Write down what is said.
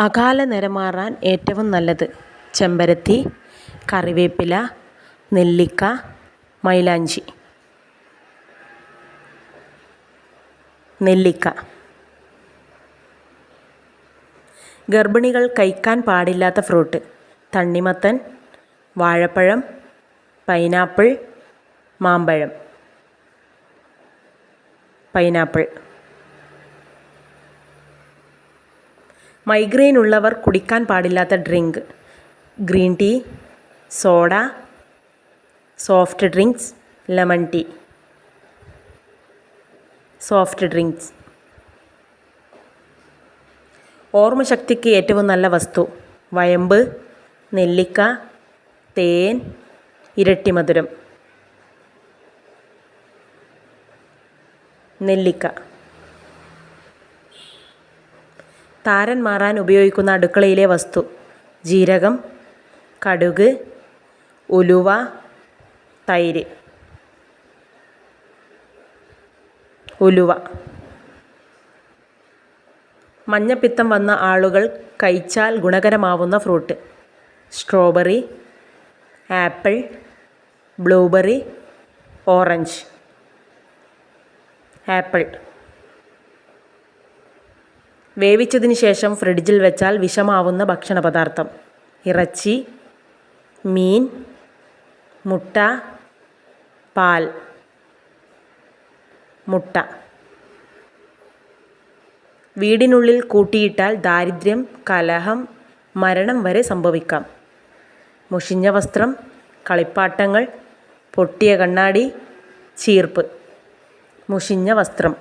അകാല നിറം മാറാൻ ഏറ്റവും നല്ലത് ചെമ്പരത്തി, കറിവേപ്പില, നെല്ലിക്ക, മൈലാഞ്ചി. നെല്ലിക്ക. ഗർഭിണികൾ കഴിക്കാൻ പാടില്ലാത്ത ഫ്രൂട്ട്: തണ്ണിമത്തൻ, വാഴപ്പഴം, പൈനാപ്പിൾ, മാമ്പഴം. പൈനാപ്പിൾ. മൈഗ്രെയിൻ ഉള്ളവർ കുടിക്കാൻ പാടില്ലാത്ത drink: green tea, soda, soft drinks, lemon tea. Soft drinks. ഓർമ്മശക്തിക്ക് ഏറ്റവും നല്ല വസ്തു: വയമ്പ്, നെല്ലിക്ക, തേൻ, ഇരട്ടിമധുരം. നെല്ലിക്ക. താരൻ മാറാൻ ഉപയോഗിക്കുന്ന അടുക്കളയിലെ വസ്തു: ജീരകം, കടുക്, ഉലുവ, തൈര്. ഉലുവ. മഞ്ഞപ്പിത്തം വന്ന ആളുകൾ കഴിച്ചാൽ ഗുണകരമാവുന്ന fruit: strawberry, apple, blueberry, orange. Apple. വേവിച്ചതിന് ശേഷം ഫ്രിഡ്ജിൽ വെച്ചാൽ വിഷമാവുന്ന ഭക്ഷണപദാർത്ഥം: ഇറച്ചി, മീൻ, മുട്ട, പാൽ. മുട്ട. വീടിനുള്ളിൽ കൂട്ടിയിട്ടാൽ ദാരിദ്ര്യം, കലഹം, മരണം വരെ സംഭവിക്കാം: മുഷിഞ്ഞ വസ്ത്രം, കളിപ്പാട്ടങ്ങൾ, പൊട്ടിയ കണ്ണാടി, ചീർപ്പ്. മുഷിഞ്ഞ വസ്ത്രം.